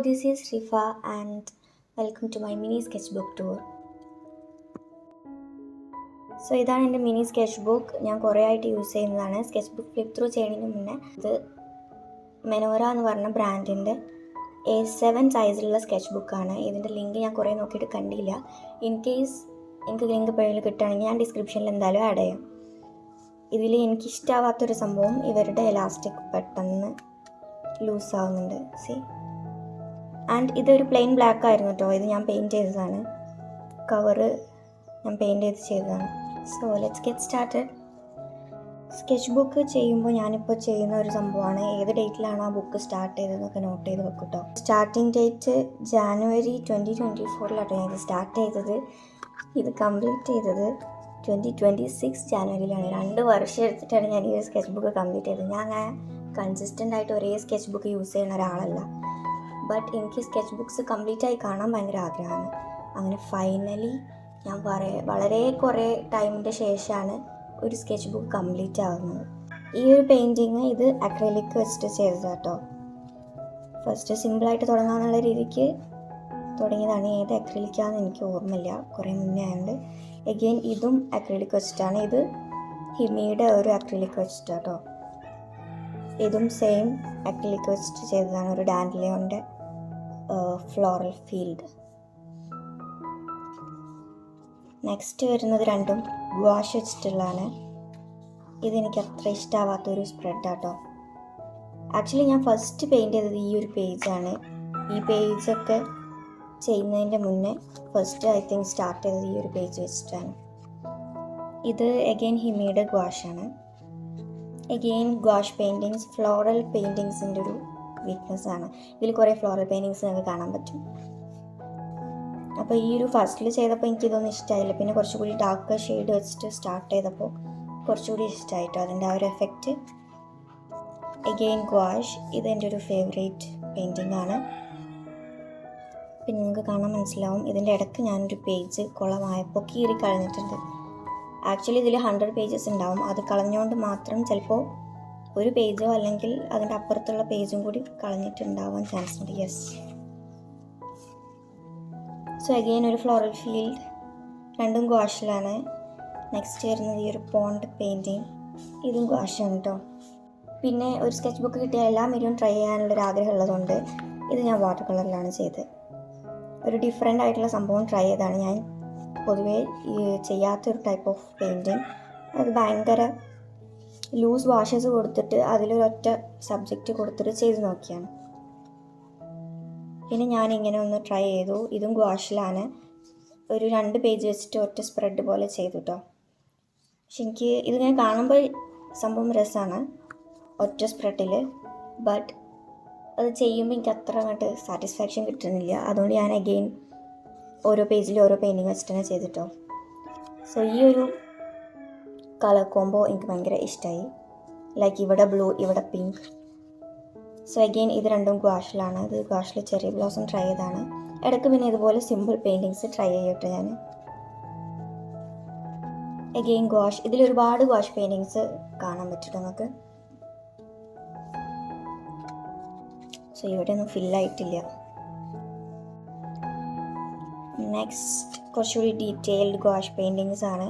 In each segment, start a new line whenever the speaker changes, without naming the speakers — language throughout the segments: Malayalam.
this is Rifa and welcome to my mini sketchbook tour. So ഇതാണ് എൻ്റെ മിനി സ്കെച്ച് ബുക്ക്. ഞാൻ കുറേ ആയിട്ട് യൂസ് ചെയ്യുന്നതാണ്. സ്കെച്ച് ബുക്ക് ഫ്ലിപ്പ് ത്രൂ ചെയ്യുന്നതിന് മുന്നേ ഇത് മെനോറ എന്ന് പറഞ്ഞ ബ്രാൻഡിൻ്റെ A7 സൈസിലുള്ള സ്കെച്ച് ബുക്കാണ്. ഇതിൻ്റെ ലിങ്ക് ഞാൻ കുറേ നോക്കിയിട്ട് കണ്ടില്ല. ഇൻ കേസ് എനിക്ക് ലിങ്ക് എപ്പോഴെങ്കിലും കിട്ടുകയാണെങ്കിൽ ഞാൻ ഡിസ്ക്രിപ്ഷനിൽ എന്തായാലും ആഡ് ചെയ്യാം. ഇതിൽ എനിക്കിഷ്ടമാവാത്തൊരു സംഭവം ഇവരുടെ എലാസ്റ്റിക് പെട്ടെന്ന് ലൂസ് ആവുന്നുണ്ട്. സി ആൻഡ് ഇതൊരു പ്ലെയിൻ ബ്ലാക്ക് ആയിരുന്നു കേട്ടോ. ഇത് ഞാൻ പെയിൻറ്റ് ചെയ്തതാണ്. കവറ് ഞാൻ പെയിൻറ്റ് ചെയ്തതാണ്. So let's get started. Sketch book ചെയ്യുമ്പോൾ ഞാനിപ്പോൾ ചെയ്യുന്ന ഒരു സംഭവമാണ് ഏത് ഡേറ്റിലാണ് ആ ബുക്ക് സ്റ്റാർട്ട് ചെയ്തതെന്നൊക്കെ നോട്ട് ചെയ്ത് വെക്കും കേട്ടോ. സ്റ്റാർട്ടിങ് ഡേറ്റ് ജാനുവരി 2024 ഞാൻ ഇത് സ്റ്റാർട്ട് ചെയ്തത്. ഇത് കംപ്ലീറ്റ് ചെയ്തത് 2026 ജാനുവരിയിലാണ്. 2 വർഷം എടുത്തിട്ടാണ് ഞാൻ ഈ ഒരു സ്കെച്ച് ബുക്ക് കംപ്ലീറ്റ് ചെയ്തത്. ഞാൻ അങ്ങനെ കൺസിസ്റ്റൻ്റ് ആയിട്ട് ഒരേ സ്കെച്ച് ബുക്ക് യൂസ് ചെയ്യുന്ന ഒരാളല്ല. ബട്ട് എനിക്ക് സ്കെച്ച് ബുക്ക്സ് കംപ്ലീറ്റ് ആയി കാണാൻ ഭയങ്കര ആഗ്രഹമാണ്. അങ്ങനെ ഫൈനലി ഞാൻ വളരെ കുറേ ടൈമിൻ്റെ ശേഷമാണ് ഒരു സ്കെച്ച് ബുക്ക് കംപ്ലീറ്റ് ആകുന്നത്. ഈ ഒരു പെയിൻറ്റിങ് ഇത് അക്രിലിക് വെച്ചിട്ട് ചെയ്തത് കേട്ടോ. ഫസ്റ്റ് സിമ്പിളായിട്ട് തുടങ്ങാമെന്നുള്ള രീതിക്ക് തുടങ്ങിയതാണ്. ഏത് അക്രിലിക്കാണെന്ന് എനിക്ക് ഓർമ്മയില്ല, കുറേ മുന്നേ ആയതുകൊണ്ട്. എഗെയിൻ ഇതും അക്രിലിക് വെച്ചിട്ടാണ്. ഇത് ഹിമിയുടെ ഒരു അക്രിലിക് വെച്ചിട്ട് കേട്ടോ. ഇതും സെയിം അക്രിലിക് വെച്ചിട്ട് ചെയ്തതാണ്. ഒരു ഡാൻഡലിയോൻ്റെ ഫ്ലോറൽ ഫീൽഡ്. നെക്സ്റ്റ് വരുന്നത് രണ്ടും ഗുവാഷ് വെച്ചിട്ടുള്ളതാണ്. ഇതെനിക്ക് അത്ര ഇഷ്ടമാവാത്തൊരു സ്പ്രെഡാട്ടോ. ആക്ച്വലി ഞാൻ ഫസ്റ്റ് പെയിൻറ്റ് ചെയ്തത് ഈ ഒരു പേജാണ്. ഈ പേജൊക്കെ ചെയ്യുന്നതിൻ്റെ മുന്നേ ഫസ്റ്റ് ഐ തിങ്ക് സ്റ്റാർട്ട് ചെയ്തത് ഈ ഒരു പേജ് വെച്ചിട്ടാണ്. ഇത് എഗെയിൻ ഹിമിയുടെ ഗുവാഷാണ്. എഗെയിൻ ഗുവാഷ് പെയിൻറ്റിങ്സ് ഫ്ലോറൽ പെയിൻറ്റിങ്സിൻ്റെ ഒരു വീക്ക്നെസ്സാണ്. ഇതിൽ കുറേ ഫ്ലോറൽ പെയിൻറ്റിങ്സ് നമുക്ക് കാണാൻ പറ്റും. അപ്പോൾ ഈ ഒരു ഫസ്റ്റിൽ ചെയ്തപ്പോൾ എനിക്കിതൊന്നും ഇഷ്ടമായില്ല. പിന്നെ കുറച്ചുകൂടി ഡാർക്ക് ഷെയ്ഡ് വെച്ചിട്ട് സ്റ്റാർട്ട് ചെയ്തപ്പോൾ കുറച്ചുകൂടി ഇഷ്ടമായിട്ടോ അതിൻ്റെ ആ ഒരു എഫക്റ്റ്. എഗെയിൻ ഗുവാഷ്. ഇതെൻ്റെ ഒരു ഫേവറേറ്റ് പെയിൻറ്റിംഗ് ആണ്. പിന്നെ നിങ്ങൾക്ക് കാണാൻ മനസ്സിലാവും ഇതിൻ്റെ ഇടയ്ക്ക് ഞാനൊരു പേജ് കുളമായപ്പോൾ കീറി കളഞ്ഞിട്ടുണ്ട്. ആക്ച്വലി ഇതിൽ 100 പേജസ് ഉണ്ടാവും. അത് കളഞ്ഞുകൊണ്ട് മാത്രം ചിലപ്പോൾ ഒരു പേജോ അല്ലെങ്കിൽ അതിൻ്റെ അപ്പുറത്തുള്ള പേജും കൂടി കളഞ്ഞിട്ടുണ്ടാവാൻ ചാൻസ് ഉണ്ട്. യെസ്. സോ അഗെയിൻ ഒരു ഫ്ലോറൽ ഫീൽഡ്. രണ്ടും ഗുവാഷിലാണ്. നെക്സ്റ്റ് വരുന്നത് ഈ ഒരു പോണ്ട് പെയിൻറ്റിങ്. ഇതും ഗുവാഷാണ് കേട്ടോ. പിന്നെ ഒരു സ്കെച്ച് ബുക്ക് കിട്ടിയ എല്ലാ മീഡിയം ട്രൈ ചെയ്യാനുള്ളൊരു ആഗ്രഹം ഉള്ളതുകൊണ്ട് ഇത് ഞാൻ വാട്ടർ കളറിലാണ് ചെയ്തത്. ഒരു ഡിഫറെൻ്റ് ആയിട്ടുള്ള സംഭവം ട്രൈ ചെയ്താണ്. ഞാൻ പൊതുവേ ചെയ്യാത്തൊരു ടൈപ്പ് ഓഫ് പെയിൻറ്റിങ്. അത് ഭയങ്കര ലൂസ് വാഷസ് കൊടുത്തിട്ട് അതിലൊരൊറ്റ സബ്ജക്റ്റ് കൊടുത്തിട്ട് ചെയ്ത് നോക്കിയാണ്. പിന്നെ ഞാനിങ്ങനെ ഒന്ന് ട്രൈ ചെയ്തു. ഇതും ഗുവാഷിലാണ്. ഒരു 2 പേജ് വെച്ചിട്ട് ഒറ്റ സ്പ്രെഡ് പോലെ ചെയ്തു കേട്ടോ. പക്ഷെ എനിക്ക് ഇതിങ്ങനെ കാണുമ്പോൾ സംഭവം രസമാണ് ഒറ്റ സ്പ്രെഡിൽ. ബട്ട് അത് ചെയ്യുമ്പോൾ എനിക്ക് അത്ര അങ്ങോട്ട് സാറ്റിസ്ഫാക്ഷൻ കിട്ടുന്നില്ല. അതുകൊണ്ട് ഞാൻ അഗെയിൻ ഓരോ പേജിൽ ഓരോ പെയിൻറ്റിങ് വെച്ചിട്ട് തന്നെ ചെയ്തിട്ടോ. സോ ഈ ഒരു കളർ കോംബോ എനിക്ക് ഭയങ്കര ഇഷ്ടമായി. ലൈക്ക് ഇവിടെ ബ്ലൂ, ഇവിടെ പിങ്ക്. സോ അഗെയിൻ ഇത് രണ്ടും ഗുവാഷിലാണ്. ഇത് ഗുവാഷിൽ ചെറി ബ്ലോസം ട്രൈ ചെയ്താണ്. ഇടയ്ക്ക് പിന്നെ ഇതുപോലെ സിമ്പിൾ പെയിൻറ്റിങ്സ് ട്രൈ ചെയ്യട്ടെ ഞാൻ. അഗെയിൻ ഗുവാഷ്. ഇതിലൊരുപാട് ഗുവാഷ് പെയിൻറ്റിങ്സ് കാണാൻ പറ്റും നമുക്ക്. സോ ഇവിടെ ഒന്നും ഫില്ലായിട്ടില്ല. നെക്സ്റ്റ് കുറച്ചുകൂടി ഡീറ്റെയിൽഡ് ഗുവാഷ് പെയിൻറ്റിങ്സ് ആണ്.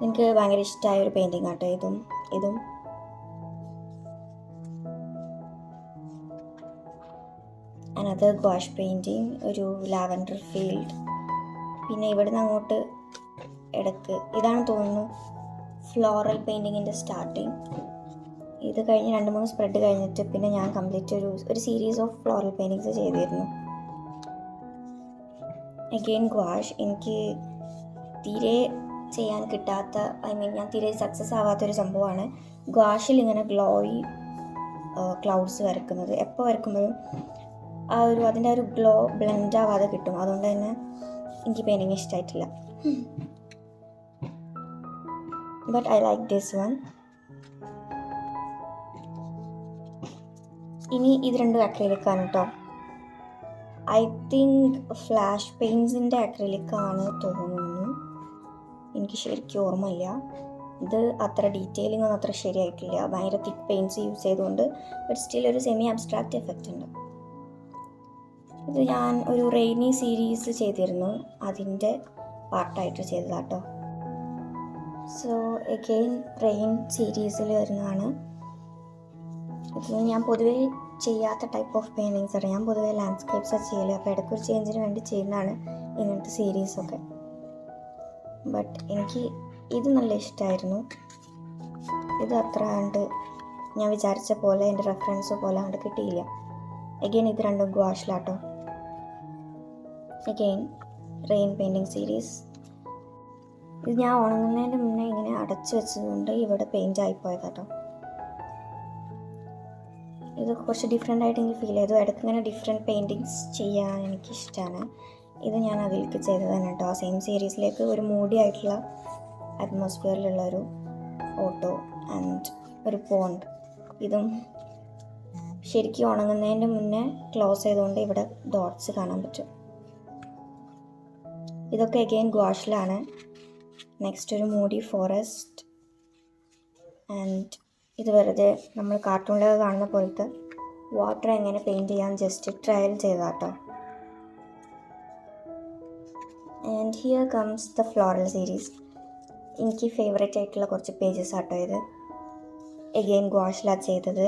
എനിക്ക് ഭയങ്കര ഇഷ്ടമായ ഒരു പെയിൻറ്റിങ് ആട്ടോ ഇതും. അനദർ ഗുവാഷ് പെയിൻറ്റിങ്, ഒരു ലാവൻഡർ ഫീൽഡ്. പിന്നെ ഇവിടുന്ന് അങ്ങോട്ട് ഇടയ്ക്ക് ഇതാണ് തോന്നുന്നു ഫ്ലോറൽ പെയിൻറ്റിങ്ങിൻ്റെ സ്റ്റാർട്ടിങ്. ഇത് കഴിഞ്ഞ് 2-3 സ്പ്രെഡ് കഴിഞ്ഞിട്ട് പിന്നെ ഞാൻ കംപ്ലീറ്റ് ഒരു സീരീസ് ഓഫ് ഫ്ലോറൽ പെയിൻറ്റിങ്സ് ചെയ്തിരുന്നു. അഗെയിൻ ഗുവാഷ്. എനിക്ക് തീരെ ചെയ്യാൻ കിട്ടാത്ത, ഞാൻ തീരെ സക്സസ് ആവാത്തൊരു സംഭവമാണ് ഗുവാഷിൽ ഇങ്ങനെ ഗ്ലോയി ക്ലൗഡ്സ് വരയ്ക്കുന്നത്. എപ്പോൾ വരയ്ക്കുമ്പോഴും അതിൻ്റെ ഒരു ഗ്ലോ ബ്ലെൻഡ് ആവാതെ കിട്ടും. അതുകൊണ്ട് തന്നെ എനിക്ക് പെയിൻറ്റിങ് ഇഷ്ടമായിട്ടില്ല. But I like this one. ഇനി ഇത് രണ്ടും അക്രിലിക്കാണ് കേട്ടോ. ഐ തിങ്ക് ഫ്ലാഷ് പെയിൻസിൻ്റെ അക്രിലിക്കാണ് തോന്നുന്നു. എനിക്ക് ശരിക്കും ഓർമ്മയില്ല. ഇത് അത്ര ഡീറ്റെയിലിംഗ് ഒന്നും അത്ര ശരിയായിട്ടില്ല, ഭയങ്കര തിക്ക് പെയിൻറ്റ്സ് യൂസ് ചെയ്തുകൊണ്ട്. ബട്ട് സ്റ്റിൽ ഒരു സെമി അബ്സ്ട്രാക്റ്റ് എഫക്റ്റ് ഉണ്ട്. ഇത് ഞാൻ ഒരു റെയിനി സീരീസ് ചെയ്തിരുന്നു, അതിൻ്റെ പാർട്ടായിട്ട് ചെയ്തതാട്ടോ. സോ എഗെയിൻ റെയിൻ സീരീസിൽ വരുന്നതാണ്. ഇത് ഞാൻ പൊതുവേ ചെയ്യാത്ത ടൈപ്പ് ഓഫ് പെയിൻറ്റിങ്സ് ആണ്. ഞാൻ പൊതുവേ ലാൻഡ്സ്കേപ്സാണ് ചെയ്യല്. അപ്പോൾ ഇടയ്ക്കൊരു ചേഞ്ചിന് വേണ്ടി ചെയ്യുന്നതാണ് ഇങ്ങനത്തെ സീരീസൊക്കെ. ബട്ട് എനിക്ക് ഇത് നല്ല ഇഷ്ടമായിരുന്നു. ഇത് അത്ര കണ്ട് ഞാൻ വിചാരിച്ച പോലെ എൻ്റെ റെഫറൻസ് പോലെ കണ്ട് കിട്ടിയില്ല. എഗെയിൻ ഇത് രണ്ടും ഗുവാഷിലാട്ടോ. Again rain painting series. ഇത് ഞാൻ ഉണങ്ങുന്നതിൻ്റെ മുന്നേ ഇങ്ങനെ അടച്ചു വെച്ചതുകൊണ്ട് ഇവിടെ പെയിൻ്റ് ആയിപ്പോയതാട്ടോ. ഇത് കുറച്ച് ഡിഫറെൻ്റ് ആയിട്ട് എനിക്ക് ഫീൽ ചെയ്തു. ഇടയ്ക്ക് ഇങ്ങനെ ഡിഫറെൻറ്റ് പെയിൻറ്റിങ്സ് ചെയ്യാൻ എനിക്കിഷ്ടമാണ്. ഇത് ഞാൻ അതിലേക്ക് ചെയ്തത് തന്നെ കേട്ടോ. ആ സെയിം സീരീസിലേക്ക് ഒരു മൂടി ആയിട്ടുള്ള അറ്റ്മോസ്ഫിയറിലുള്ള ഒരു ഫോട്ടോ ആൻഡ് ഒരു പോണ്ട്. ഇതും ശരിക്കും ഉണങ്ങുന്നതിൻ്റെ മുന്നേ ക്ലോസ് ചെയ്തുകൊണ്ട് ഇവിടെ ഡോട്ട്സ് കാണാൻ പറ്റും. ഇതൊക്കെ അഗെയിൻ ഗുവാഷിലാണ്. നെക്സ്റ്റ് ഒരു മൂടി ഫോറസ്റ്റ്. ആൻഡ് ഇത് വെറുതെ നമ്മൾ കാർട്ടൂണിലൊക്കെ കാണുന്ന പോലത്തെ വാട്ടർ എങ്ങനെ പെയിൻറ്റ് ചെയ്യാൻ ജസ്റ്റ് ട്രയൽ ചെയ്താട്ടോ. And here comes the floral series. എനിക്ക് ഫേവറേറ്റ് ആയിട്ടുള്ള കുറച്ച് പേജസ് ആട്ടോ ഇത്. എഗെയിൻ ഗുവാഷിലാണ് ചെയ്തത്.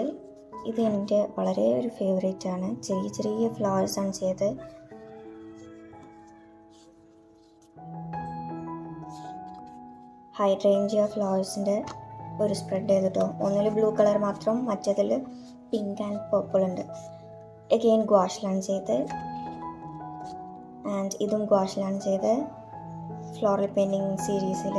ഇത് എൻ്റെ വളരെ ഒരു ഫേവറേറ്റ് ആണ്. ചെറിയ ചെറിയ ഫ്ലവേഴ്സാണ് ചെയ്തത്. ഹൈഡ്രേഞ്ചിയ ഫ്ലവേഴ്സിൻ്റെ ഒരു സ്പ്രെഡ് ചെയ്തിട്ടോ. ഒന്നിൽ ബ്ലൂ കളർ മാത്രം, മറ്റേതിൽ പിങ്ക് ആൻഡ് പർപ്പിൾ ഉണ്ട്. എഗെയിൻ ഗുവാഷിലാണ് ചെയ്തത്. ആൻഡ് ഇതും ഗുവാഷിലാണ് ചെയ്തത്. ഫ്ലോറൽ പെയിൻറ്റിങ് സീരീസിൽ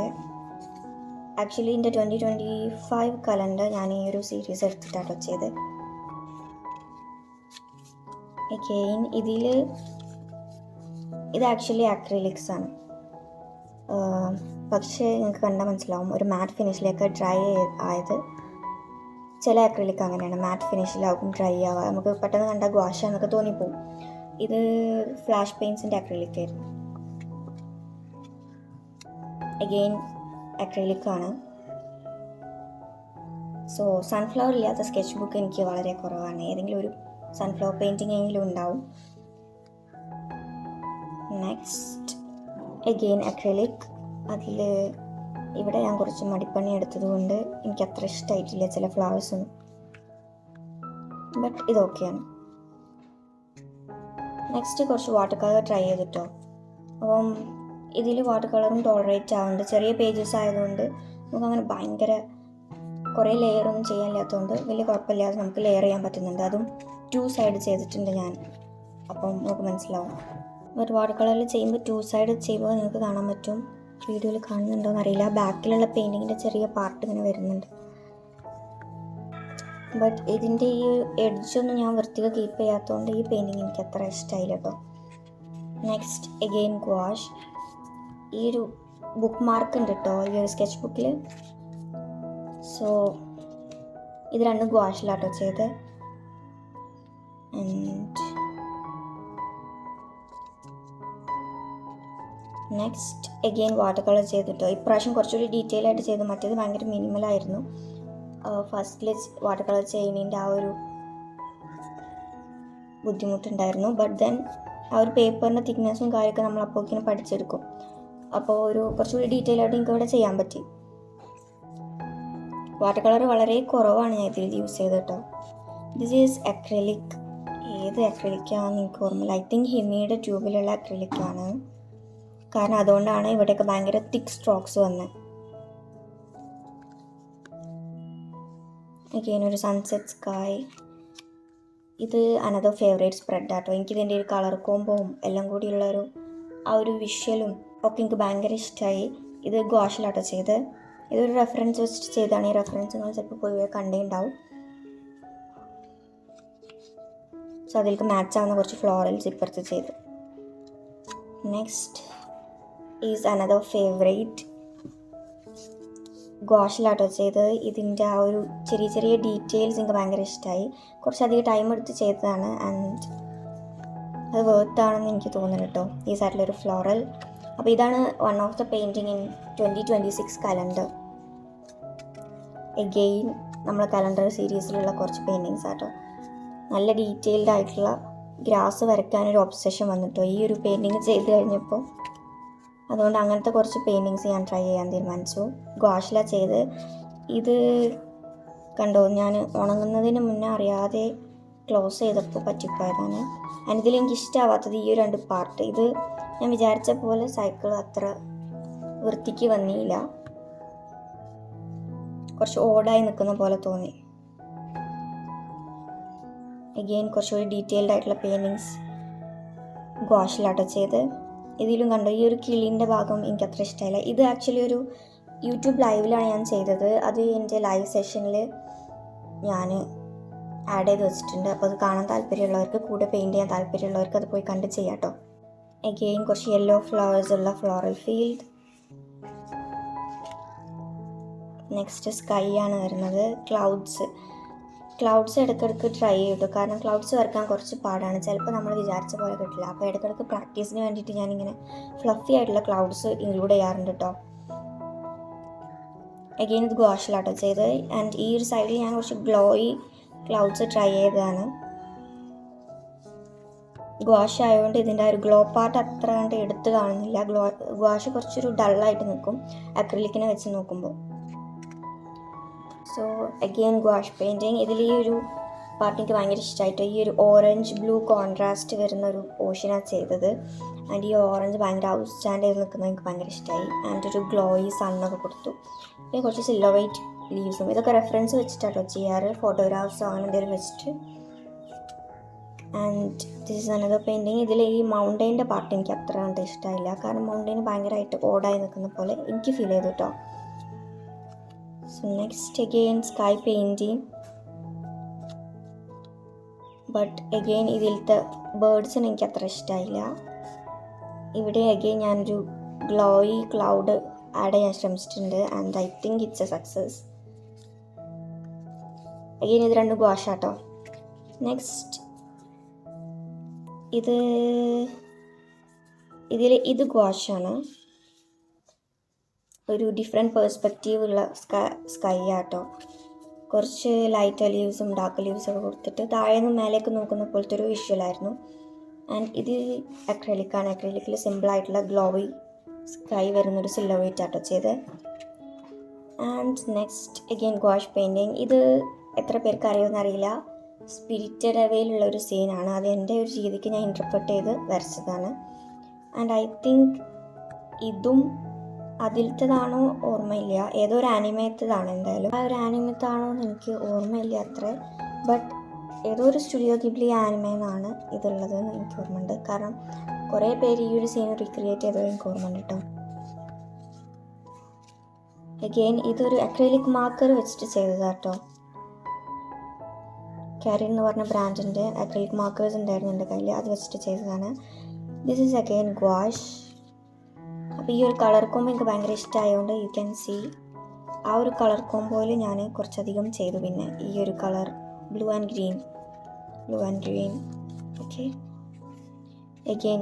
ആക്ച്വലി എൻ്റെ 2025 കലണ്ടർ ഞാൻ ഈ ഒരു സീരീസ് എടുത്തിട്ടാട്ടോ ചെയ്ത്. എഗെയിൻ ഇത് ആക്ച്വലി അക്രിലിക്സ് ആണ്. പക്ഷേ നിങ്ങൾക്ക് കണ്ടാൽ മനസ്സിലാവും ഒരു മാറ്റ് ഫിനിഷിലേക്ക് ഡ്രൈ ആയത്. ചില അക്രിലിക് അങ്ങനെയാണ്, മാറ്റ് ഫിനിഷിലാവും ഡ്രൈ ആവുക. നമുക്ക് പെട്ടെന്ന് കണ്ടാൽ ഗുവാഷാന്നൊക്കെ തോന്നിപ്പോവും. ഇത് ഫ്ലാഷ് പെയിൻറ്റ്സിൻ്റെ അക്രിലിക് ആയിരുന്നു. അഗെയിൻ അക്രിലിക് ആണ്. സോ സൺഫ്ലവർ ഇല്ലാത്ത സ്കെച്ച് ബുക്ക് എനിക്ക് വളരെ കുറവാണ്. ഏതെങ്കിലും ഒരു സൺഫ്ലവർ പെയിൻറ്റിംഗ് എങ്കിലും ഉണ്ടാവും. Next again acrylic. അതിൽ ഇവിടെ ഞാൻ കുറച്ച് മടിപ്പണി എടുത്തത് കൊണ്ട് എനിക്ക് അത്ര ഇഷ്ടമായിട്ടില്ല ചില ഫ്ലവേഴ്സൊന്നും. ബട്ട് ഇതൊക്കെയാണ്. നെക്സ്റ്റ് കുറച്ച് വാട്ടർ കളർ ട്രൈ ചെയ്തിട്ടോ. അപ്പം ഇതിൽ വാട്ടർ കളറും ടോളറേറ്റ് ആവുന്നുണ്ട്. ചെറിയ പേജസ് ആയതുകൊണ്ട് നമുക്കങ്ങനെ ഭയങ്കര കുറേ ലെയറൊന്നും ചെയ്യാനില്ലാത്തതുകൊണ്ട് വലിയ കുഴപ്പമില്ലാതെ നമുക്ക് ലെയർ ചെയ്യാൻ പറ്റുന്നുണ്ട്. അതും 2 സൈഡ് ചെയ്തിട്ടുണ്ട് ഞാൻ. അപ്പം നമുക്ക് മനസ്സിലാവും. ബട്ട് വാട്ടർ കളറിൽ ചെയ്യുമ്പോൾ 2 സൈഡ് ചെയ്യുമ്പോൾ നിങ്ങൾക്ക് കാണാൻ പറ്റും. വീഡിയോയിൽ കാണുന്നുണ്ടോ എന്നറിയില്ല, ബാക്കിലുള്ള പെയിൻറ്റിങ്ങിൻ്റെ ചെറിയ പാർട്ട് ഇങ്ങനെ വരുന്നുണ്ട്. ബട്ട് ഇതിൻ്റെ ഈ എഡ്ജൊന്നും ഞാൻ വൃത്തിക്ക് കീപ്പ് ചെയ്യാത്തതുകൊണ്ട് ഈ പെയിൻറ്റിങ് എനിക്ക് അത്ര ഇഷ്ടമായില്ല കേട്ടോ. Next again gouache. ഈ ഒരു ബുക്ക് മാർക്ക് ഉണ്ട് കേട്ടോ ഈ ഒരു സ്കെച്ച് ബുക്കിൽ. സോ ഇത് രണ്ടും ഗുവാഷിലാട്ടോ ചെയ്ത്. And next again water colour ചെയ്തിട്ടോ. ഇപ്രാവശ്യം കുറച്ചുകൂടി ഡീറ്റെയിൽ ആയിട്ട് ചെയ്തു. മറ്റേത് ഭയങ്കര മിനിമലായിരുന്നു. ഫസ്റ്റിൽ വാട്ടർ കളർ ചെയ്യുന്നതിൻ്റെ ആ ഒരു ബുദ്ധിമുട്ടുണ്ടായിരുന്നു. ബട്ട് ദെൻ ആ ഒരു പേപ്പറിൻ്റെ തിക്നെസ്സും കാര്യമൊക്കെ നമ്മൾ അപ്പോഴേക്കിനും പഠിച്ചെടുക്കും. അപ്പോൾ കുറച്ചുകൂടി ഡീറ്റെയിൽ ആയിട്ട് എനിക്ക് ഇവിടെ ചെയ്യാൻ പറ്റി. വാട്ടർ കളർ വളരെ കുറവാണ് ഞാൻ ഇതിൽ യൂസ് ചെയ്തത് കേട്ടോ. This is acrylic. ഏത് അക്രിലിക്കാണെന്ന് എനിക്ക് ഓർമ്മയില്ല. ഐ തിങ്ക് ഹിമിയുടെ ട്യൂബിലുള്ള അക്രിലിക്കാണ്. കാരണം അതുകൊണ്ടാണ് ഇവിടെയൊക്കെ ഭയങ്കര തിക്ക് സ്ട്രോക്സ് വന്നത്. അഗെയിൻ ഒരു സൺസെറ്റ് സ്കൈ. ഇത് അനദർ ഫേവറേറ്റ് സ്പ്രെഡ് ആട്ടോ. എനിക്കിതിൻ്റെ ഒരു കളർ കോമ്പോവും എല്ലാം കൂടിയുള്ളൊരു ആ ഒരു വിഷ്വലും ഒക്കെ എനിക്ക് ഭയങ്കര ഇഷ്ടമായി. ഇത് ഗുവാഷിലാട്ടോ ചെയ്ത്. ഇതൊരു റെഫറൻസ് വെച്ചിട്ട് ചെയ്താണ്. ഈ റെഫറൻസ് നിങ്ങൾ ചിലപ്പോൾ പൊതുവെ കണ്ടേ ഉണ്ടാവും. സോ അതിലേക്ക് മാച്ച് ആവുന്ന കുറച്ച് ഫ്ലോറൽസ് ഇപ്പുറത്ത് ചെയ്ത്. നെക്സ്റ്റ് ഈസ് അനദർ ഫേവറേറ്റ് ഗുവാഷിലാട്ടോ ചെയ്തത്. ഇതിൻ്റെ ആ ഒരു ചെറിയ ചെറിയ ഡീറ്റെയിൽസ് എനിക്ക് ഭയങ്കര ഇഷ്ടമായി. കുറച്ചധികം ടൈം എടുത്ത് ചെയ്തതാണ്. ആൻഡ് അത് വേർത്താണെന്ന് എനിക്ക് തോന്നുന്നു കേട്ടോ. ഈ സൈഡിലൊരു ഫ്ലോറൽ. അപ്പോൾ ഇതാണ് one of the painting in 2026 calendar. Again നമ്മളെ കലണ്ടർ സീരീസിലുള്ള കുറച്ച് പെയിൻറ്റിങ്സ് ആട്ടോ. നല്ല ഡീറ്റെയിൽഡ് ആയിട്ടുള്ള ഗ്രാസ് വരയ്ക്കാനൊരു ഒബ്സഷൻ വന്നിട്ടോ ഈ ഒരു പെയിൻറ്റിങ് ചെയ്ത് കഴിഞ്ഞപ്പോൾ. അതുകൊണ്ട് അങ്ങനത്തെ കുറച്ച് പെയിൻറ്റിങ്സ് ഞാൻ ട്രൈ ചെയ്യാൻ തീരുമാനിച്ചു. ഗുവാഷില ചെയ്ത് ഇത് കണ്ടോ, ഞാൻ ഉണങ്ങുന്നതിന് മുന്നേ അറിയാതെ ക്ലോസ് ചെയ്തപ്പോൾ പറ്റിപ്പോയതാണ്. അതിൽ എനിക്ക് ഇഷ്ടമാവാത്തത് ഈ 2 പാർട്ട്. ഇത് ഞാൻ വിചാരിച്ച പോലെ സൈക്കിൾ അത്ര വൃത്തിക്ക് വന്നില്ല, കുറച്ച് ഓടായി നിൽക്കുന്ന പോലെ തോന്നി. അഗെയിൻ കുറച്ചുകൂടി ഡീറ്റെയിൽഡ് ആയിട്ടുള്ള പെയിൻറ്റിങ്സ് ഗുവാഷിലാട്ടോ ചെയ്ത്. ഇതിലും കണ്ടോ ഈ ഒരു കിളീൻ്റെ ഭാഗം എനിക്ക് അത്ര ഇഷ്ടമായില്ല. ഇത് ആക്ച്വലി ഒരു യൂട്യൂബ് ലൈവിലാണ് ഞാൻ ചെയ്തത്. അത് എൻ്റെ ലൈവ് സെഷനിൽ ഞാൻ ആഡ് ചെയ്ത് വെച്ചിട്ടുണ്ട്. അപ്പോൾ അത് കാണാൻ താല്പര്യമുള്ളവർക്ക്, കൂടെ പെയിൻറ്റ് ചെയ്യാൻ താല്പര്യമുള്ളവർക്ക് അത് പോയി കണ്ട് ചെയ്യാം കേട്ടോ. അഗെയിൻ കുറച്ച് യെല്ലോ ഫ്ലവേഴ്സ് ഉള്ള ഫ്ലോറൽ ഫീൽഡ്. നെക്സ്റ്റ് സ്കൈ ആണ് വരുന്നത്. ക്ലൗഡ്സ് ഇടയ്ക്കിടയ്ക്ക് ട്രൈ ചെയ്തു, കാരണം ക്ലൗഡ്സ് വരയ്ക്കാൻ കുറച്ച് പാടാണ്. ചിലപ്പോൾ നമ്മൾ വിചാരിച്ച പോലെ കിട്ടില്ല. അപ്പോൾ ഇടയ്ക്കിടയ്ക്ക് പ്രാക്ടീസിന് വേണ്ടിയിട്ട് ഞാനിങ്ങനെ ഫ്ലഫി ആയിട്ടുള്ള ക്ലൗഡ്സ് ഇൻക്ലൂഡ് ചെയ്യാറുണ്ട് കേട്ടോ. അഗെയിൻ ഇത് ഗുവാഷിലാട്ടോ ചെയ്ത്. ആൻഡ് ഈ ഒരു സൈഡിൽ ഞാൻ കുറച്ച് ഗ്ലോയി ക്ലൗഡ്സ് ട്രൈ ചെയ്തതാണ്. ഗുവാഷ് ആയതുകൊണ്ട് ഇതിൻ്റെ ഒരു ഗ്ലോ പാർട്ട് അത്ര കണ്ട് എടുത്ത് കാണുന്നില്ല. ഗുവാഷ് കുറച്ചൊരു ഡള്ളായിട്ട് നിൽക്കും അക്രിലിക്കിനെ വെച്ച് നോക്കുമ്പോൾ. So again gouache painting. ഇതിൽ ഈ ഒരു പാർട്ട് എനിക്ക് ഭയങ്കര ഇഷ്ടമായിട്ട്, ഈ ഒരു ഓറഞ്ച് ബ്ലൂ കോൺട്രാസ്റ്റ് വരുന്ന ഒരു പോർഷനാണ് ചെയ്തത്. ആൻഡ് ഈ ഓറഞ്ച് ഭയങ്കര ഔട്ട്സ്റ്റാൻഡ് ചെയ്ത് നിൽക്കുന്നത് എനിക്ക് ഭയങ്കര ഇഷ്ടമായി. ആൻഡ് ഒരു ഗ്ലോയി സണ്ണൊക്കെ കൊടുത്തു. പിന്നെ കുറച്ച് സിൽവർ ലീവ്സും ഇതൊക്കെ റെഫറൻസ് വെച്ചിട്ടാട്ടോ ചെയ്യാറ്, ഫോട്ടോഗ്രാഫ്സോ അങ്ങനെ എന്തെങ്കിലും വെച്ചിട്ട്. And this is another painting. ഇതിൽ ഈ മൗണ്ടൈൻ്റെ പാർട്ട് എനിക്ക് അത്ര കണ്ട് ഇഷ്ടമായില്ല, കാരണം മൗണ്ടൈൻ ഭയങ്കരമായിട്ട് ഓടായി നിൽക്കുന്ന പോലെ എനിക്ക് ഫീൽ ചെയ്തു കേട്ടോ. So next again sky painting. But again ഇതിലത്തെ ബേർഡ്സിന് എനിക്ക് അത്ര ഇഷ്ടമായില്ല. ഇവിടെ അഗെയിൻ ഞാനൊരു ഗ്ലോയി ക്ലൗഡ് ആഡ് ചെയ്യാൻ ശ്രമിച്ചിട്ടുണ്ട്. And I think it's A success. Again ഇത് 2 ഗുവാഷാട്ടോ. നെക്സ്റ്റ് ഇത് ഗുവാഷാണ്. ഒരു ഡിഫറെൻറ്റ് പേഴ്സ്പെക്റ്റീവ് ഉള്ള സ്കൈ ആട്ടോ. കുറച്ച് ലൈറ്റ് ലീവ്സും ഡാർക്ക് ലീവ്സൊക്കെ കൊടുത്തിട്ട് താഴെ നിന്ന് മേലേക്ക് നോക്കുന്ന പോലത്തെ ഒരു വിഷ്വലായിരുന്നു. ആൻഡ് ഇത് അക്രലിക്കാണ്. അക്രലിക്കിൽ സിമ്പിളായിട്ടുള്ള ഗ്ലോയി സ്കൈ വരുന്നൊരു സിൽവറേറ്റ് ആട്ടോ ചെയ്ത്. And next again gouache painting. ഇത് എത്ര പേർക്ക് അറിയുമെന്ന് അറിയില്ല, സ്പിരിറ്റഡ് അവയിലുള്ള ഒരു സീനാണ്. അത് എൻ്റെ ഒരു രീതിക്ക് ഞാൻ ഇൻ്റർപ്രറ്റ് ചെയ്ത് വരച്ചതാണ്. ആൻഡ് ഐ തിങ്ക് ഇതും അതിലത്തേതാണോ ഓർമ്മയില്ല, ഏതോ ഒരു ആനിമേറ്റതാണ് എന്തായാലും. ആ ഒരു ആനിമേറ്റാണോ എന്ന് എനിക്ക് ഓർമ്മയില്ല അത്ര. ബട്ട് ഏതോ ഒരു സ്റ്റുഡിയോ ഗിബ്ലി ആനിമേന്നാണ് ഇതുള്ളതെന്ന് എനിക്ക് ഓർമ്മയുണ്ട്, കാരണം കുറേ പേര് ഈ ഒരു സീൻ റീക്രിയേറ്റ് ചെയ്തത് എനിക്ക് ഓർമ്മയുണ്ട് കേട്ടോ. അഗെയിൻ ഇതൊരു അക്രലിക് മാർക്കർ വെച്ചിട്ട് ചെയ്തതാട്ടോ. കാരിൻ എന്ന് പറഞ്ഞ ബ്രാൻഡിൻ്റെ അക്രലിക് മാർക്കേഴ്സ് ഉണ്ടായിരുന്നു എൻ്റെ കയ്യിൽ, അത് വെച്ചിട്ട് ചെയ്തതാണ്. This is again gouache. അപ്പോൾ ഈ ഒരു കളർ കോംബോ എനിക്ക് ഭയങ്കര ഇഷ്ടമായതുകൊണ്ട് യു ക്യാൻ സീ ആ ഒരു കളർ കോംബോയിൽ ഞാൻ കുറച്ചധികം ചെയ്തു. പിന്നെ ഈ ഒരു colour blue and green okay. Again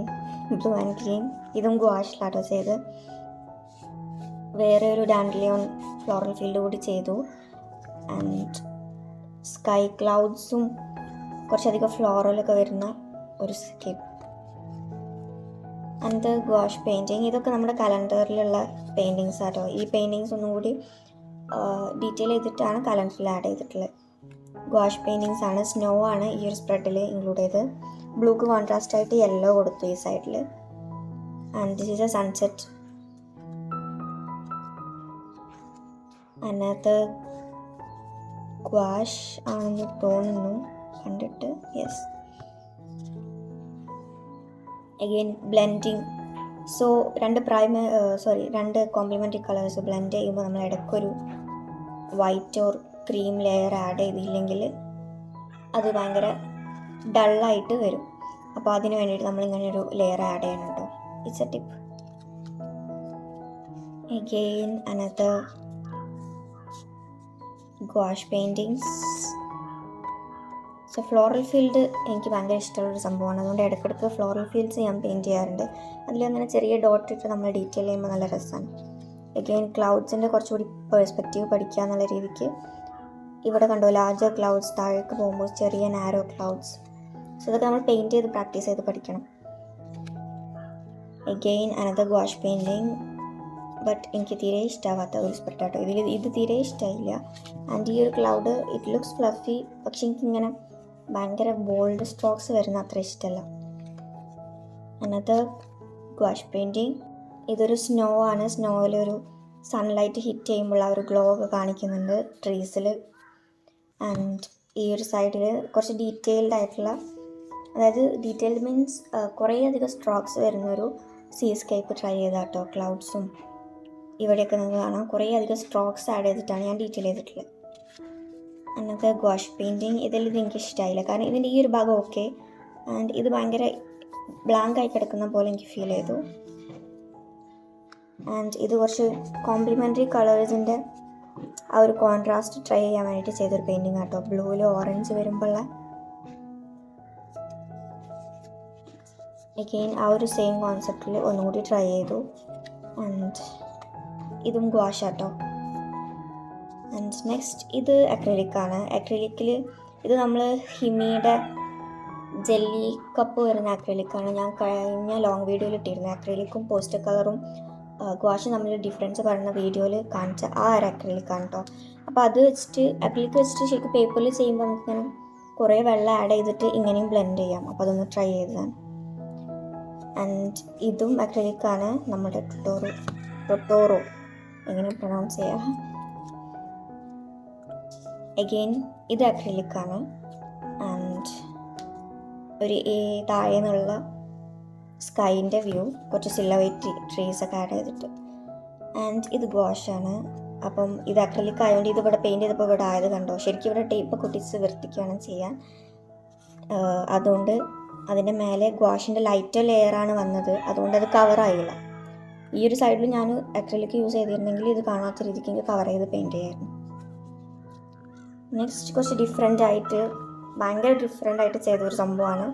blue and green. ഇതും ഗുവാഷിലാട്ടോ ചെയ്ത്. വേറെ ഒരു ഡാൻഡലിയോൺ ഫ്ലോറൽ ഫീൽഡ് കൂടി ചെയ്തു. ആൻഡ് സ്കൈ ക്ലൗഡ്സും കുറച്ചധികം ഫ്ലോറലൊക്കെ വരുന്ന ഒരു സ്കെപ്പ്. And ഗുവാഷ് painting. ഇതൊക്കെ നമ്മുടെ കലണ്ടറിലുള്ള പെയിൻറ്റിങ്സ് ആട്ടോ. ഈ പെയിൻറ്റിങ്സ് ഒന്നും കൂടി ഡീറ്റെയിൽ ചെയ്തിട്ടാണ് കലണ്ടറിൽ ആഡ് ചെയ്തിട്ടുള്ളത്. ഗുവാഷ് പെയിൻറ്റിങ്സ് ആണ്. സ്നോ ആണ് ഈ ഒരു സ്പ്രെഡിൽ ഇൻക്ലൂഡ് ചെയ്ത്. ബ്ലൂക്ക് കോൺട്രാസ്റ്റ് ആയിട്ട് യെല്ലോ കൊടുത്തു ഈ സൈഡിൽ. And this is A sunset. അതിനകത്ത് ഗുവാഷ് ആണെന്ന് തോന്നുന്നു കണ്ടിട്ട്. യെസ്. Again blending. സോ രണ്ട് കോംപ്ലിമെൻ്ററി കളേഴ്സ് ബ്ലെൻഡ് ചെയ്യുമ്പോൾ നമ്മൾ ഇടയ്ക്കൊരു white or cream layer add ചെയ്തില്ലെങ്കിൽ അത് ഭയങ്കര ഡള്ളായിട്ട് വരും. അപ്പോൾ അതിന് വേണ്ടിയിട്ട് നമ്മളിങ്ങനെ ഒരു ലെയർ ആഡ് ചെയ്യണം കേട്ടോ. It's a tip. Again another gouache paintings. So floral field എനിക്ക് ഭയങ്കര ഇഷ്ടമുള്ളൊരു സംഭവമാണ്. അതുകൊണ്ട് ഇടയ്ക്കിടയ്ക്ക് ഫ്ലോറൽ ഫീൽഡ്സ് ഞാൻ പെയിൻറ്റ് ചെയ്യാറുണ്ട്. അതിലങ്ങനെ ചെറിയ ഡോട്ട് ഇട്ട് നമ്മൾ ഡീറ്റെയിൽ ചെയ്യുമ്പോൾ നല്ല രസമാണ്. അഗെയിൻ ക്ലൗഡ്സിൻ്റെ കുറച്ചുകൂടി പേഴ്സ്പെക്റ്റീവ് പഠിക്കുക എന്നുള്ള രീതിക്ക് ഇവിടെ കണ്ടോ ലാർജർ ക്ലൗഡ്സ്, താഴേക്ക് പോകുമ്പോൾ ചെറിയ നാരോ ക്ലൗഡ്സ്. സോ ഇതൊക്കെ നമ്മൾ പെയിൻറ്റ് ചെയ്ത് പ്രാക്ടീസ് ചെയ്ത് പഠിക്കണം. Again another wash painting. But എനിക്ക് തീരെ ഇഷ്ടമാവാത്ത ഒരു സ്പ്രെഡാട്ടോ. ഇത് തീരെ ഇഷ്ടമായില്ല. ആൻഡ് ഈ ഒരു ക്ലൗഡ് ഇറ്റ് ലുക്സ് ഫ്ലഫി, പക്ഷെ എനിക്കിങ്ങനെ ഭയങ്കര ബോൾഡ് സ്ട്രോക്സ് വരുന്ന അത്ര ഇഷ്ടമല്ല. Another wash painting. ഇതൊരു സ്നോ ആണ്. സ്നോയിലൊരു സൺലൈറ്റ് ഹിറ്റ് ചെയ്യുമ്പോൾ ആ ഒരു ഗ്ലോ ഒക്കെ കാണിക്കുന്നുണ്ട് ട്രീസിൽ. ആൻഡ് ഈ ഒരു സൈഡിൽ കുറച്ച് ഡീറ്റെയിൽഡ് ആയിട്ടുള്ള, അതായത് ഡീറ്റെയിൽഡ് മീൻസ് കുറേ അധികം സ്ട്രോക്സ് വരുന്നൊരു സീസ്കേപ്പ് ട്രൈ ചെയ്താട്ടോ. ക്ലൗഡ്സും ഇവിടെയൊക്കെ നിങ്ങൾക്ക് കാണാം കുറേ അധികം സ്ട്രോക്സ് ആഡ് ചെയ്തിട്ടാണ് ഞാൻ ഡീറ്റെയിൽ ചെയ്തിട്ടുള്ളത്. അന്നത്തെ ഗോഷ് പെയിൻറ്റിങ് ഇത് എനിക്ക് ഇഷ്ടമായില്ല. കാരണം ഇതിൻ്റെ ഈ ഒരു ഭാഗം ഓക്കെ, ആൻഡ് ഇത് ഭയങ്കര ബ്ലാങ്ക് ആയി കിടക്കുന്ന പോലെ എനിക്ക് ഫീൽ ചെയ്തു. ആൻഡ് ഇത് കുറച്ച് കോംപ്ലിമെൻ്ററി കളേഴ്സിൻ്റെ ആ ഒരു കോൺട്രാസ്റ്റ് ട്രൈ ചെയ്യാൻ വേണ്ടിയിട്ട് ചെയ്തൊരു പെയിൻറ്റിങ് ആട്ടോ. ബ്ലൂവിൽ ഓറഞ്ച് വരുമ്പോഴുള്ള അഗെയിൻ ആ ഒരു സെയിം കോൺസെപ്റ്റിൽ ഒന്നുകൂടി ട്രൈ ചെയ്തു. ആൻഡ് ഇതും ഗുവാഷാട്ടോ. ആൻഡ് നെക്സ്റ്റ് ഇത് അക്രിലിക്കാണ്. അക്രിലിക്കിൽ ഇത് നമ്മൾ ഹിമിയുടെ ജെല്ലി കപ്പ് വരുന്ന അക്രിലിക്കാണ്. ഞാൻ കഴിഞ്ഞ ലോങ് വീഡിയോയിൽ ഇട്ടിരുന്നു. അക്രിലിക്കും പോസ്റ്റർ കളറും ഗുവാഷും തമ്മിൽ ഡിഫറൻസ് പറയുന്ന വീഡിയോയിൽ കാണിച്ച ആ ഒരു അക്രിലിക്കാണ് കേട്ടോ. അപ്പോൾ അത് വെച്ചിട്ട് അക്രിലിക്ക് വെച്ചിട്ട് ശരിക്കും പേപ്പറിൽ ചെയ്യുമ്പോൾ നമുക്കിങ്ങനെ കുറേ വെള്ളം ആഡ് ചെയ്തിട്ട് ഇങ്ങനെയും ബ്ലെൻഡ് ചെയ്യാം. അപ്പോൾ അതൊന്ന് ട്രൈ ചെയ്തതാണ്. ആൻഡ് ഇതും അക്രിലിക്കാണ്. നമ്മുടെ ടൊട്ടോറോ എങ്ങനെ പ്രൊണൗൺസ് ചെയ്യാം. അഗെയിൻ ഇത് അക്രിലിക്കാണ്. ആൻഡ് ഒരു താഴെ നിന്നുള്ള സ്കൈൻ്റെ വ്യൂ, കുറച്ച് സില്ലവൈറ്റ് ട്രീസൊക്കെ ആഡ് ചെയ്തിട്ട്. ആൻഡ് ഇത് ഗോഷാണ്. അപ്പം ഇത് അക്രിലിക് ആയതുകൊണ്ട് ഇതിവിടെ പെയിൻറ്റ് ചെയ്തപ്പോൾ ഇവിടെ ആയത് കണ്ടോ. ശരിക്കും ഇവിടെ ടേപ്പ് കുട്ടിച്ച് വൃത്തിക്കുകയാണ് ചെയ്യാൻ. അതുകൊണ്ട് അതിൻ്റെ മേലെ ഗോഷിൻ്റെ ലൈറ്റർ ലെയറാണ് വന്നത്. അതുകൊണ്ട് അത് കവറായില്ല. ഈ ഒരു സൈഡിൽ ഞാൻ അക്രിലിക് യൂസ് ചെയ്തിരുന്നെങ്കിൽ ഇത് കാണാത്ത രീതിക്ക് എനിക്ക് കവർ ചെയ്ത് പെയിൻറ്റ് ചെയ്യായിരുന്നു. നെക്സ്റ്റ് കുറച്ച് ഭയങ്കര ഡിഫറെൻ്റ് ആയിട്ട് ചെയ്തൊരു സംഭവമാണ്.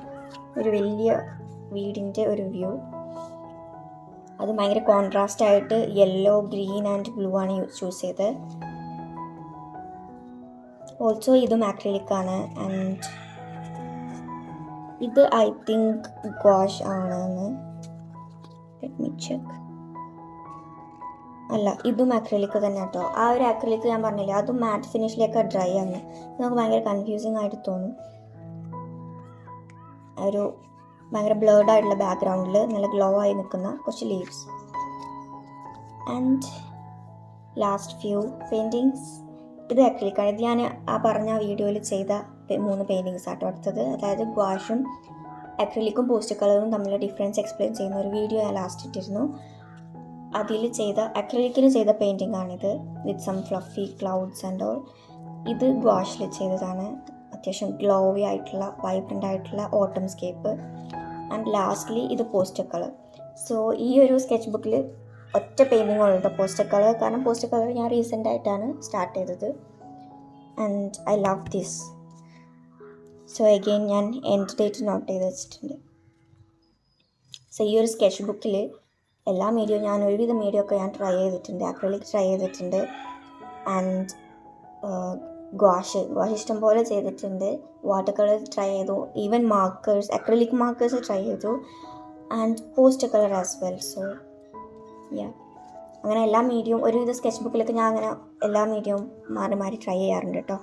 ഒരു വലിയ വീടിൻ്റെ ഒരു വ്യൂ. അത് ഭയങ്കര കോൺട്രാസ്റ്റ് ആയിട്ട് യെല്ലോ, ഗ്രീൻ ആൻഡ് ബ്ലൂ ആണ് ചൂസ് ചെയ്തത്. ഓൾസോ ഇതും അക്രിലിക്കാണ്. ആൻഡ് ഇത് ഐ തിങ്ക് ഗോഷ് ആണെന്ന്, ലെറ്റ് മീ ചെക്ക്. അല്ല, ഇതും അക്രിലിക്ക് തന്നെ കേട്ടോ. ആ ഒരു അക്രിലിക്ക് ഞാൻ പറഞ്ഞില്ലേ, അതും മാറ്റ് ഫിനിഷിലേക്ക് ഡ്രൈ ആണ്. നമുക്ക് ഭയങ്കര കൺഫ്യൂസിങ് ആയിട്ട് തോന്നും. ഒരു ഭയങ്കര ബ്ലേർഡ് ആയിട്ടുള്ള ബാക്ക്ഗ്രൗണ്ടിൽ നല്ല ഗ്ലോ ആയി നിൽക്കുന്ന കുറച്ച് leaves. And last few paintings. ഇത് അക്രിലിക്കാണ്. ഇത് ഞാൻ ആ പറഞ്ഞ വീഡിയോയിൽ ചെയ്ത 3 പെയിൻറ്റിങ്സ് ആട്ടോ അടുത്തത്. അതായത് ഗുവാഷും അക്രിലിക്കും പോസ്റ്റർ കളറും തമ്മിലുള്ള ഡിഫറൻസ് എക്സ്പ്ലെയിൻ ചെയ്യുന്ന ഒരു വീഡിയോ ഞാൻ ലാസ്റ്റ് ഇട്ടിരുന്നു. അതിൽ അക്രിലിക്കിന് ചെയ്ത പെയിൻറ്റിംഗ് ആണിത്, with some fluffy clouds and all. ഇത് ഗുവാഷിൽ ചെയ്തതാണ്. അത്യാവശ്യം ഗ്ലോവി ആയിട്ടുള്ള വൈബ്രൻ്റ് ആയിട്ടുള്ള ഓട്ടം സ്കേപ്പ്. ആൻഡ് ലാസ്റ്റ്ലി ഇത് പോസ്റ്റർ കളർ. സോ ഈ ഒരു സ്കെച്ച് ബുക്കിൽ ഒറ്റ പെയിൻറ്റിംഗ് ഉള്ളൂ പോസ്റ്റർ കളർ. കാരണം പോസ്റ്റർ കളർ ഞാൻ റീസെൻ്റ് ആയിട്ടാണ് സ്റ്റാർട്ട് ചെയ്തത്. And I love this. So again ഞാൻ എൻഡ് ഡേറ്റ് നോട്ട് ചെയ്ത് വെച്ചിട്ടുണ്ട്. സോ ഈ ഒരു സ്കെച്ച് ബുക്കിൽ എല്ലാ മീഡിയവും ഞാൻ ഒരുവിധ മീഡിയ ഒക്കെ ഞാൻ ട്രൈ ചെയ്തിട്ടുണ്ട്. അക്രിലിക് ട്രൈ ചെയ്തിട്ടുണ്ട്. ആൻഡ് ഗുവാഷ് ഇഷ്ടം പോലെ ചെയ്തിട്ടുണ്ട്. വാട്ടർ കളർ ട്രൈ ചെയ്തു. Even markers, acrylic markers try ചെയ്തു. And poster colour as well. So അങ്ങനെ എല്ലാ മീഡിയവും ഒരുവിധ സ്കെച്ച് ബുക്കിലൊക്കെ ഞാൻ അങ്ങനെ എല്ലാ മീഡിയവും മാറി ട്രൈ ചെയ്യാറുണ്ട് കേട്ടോ.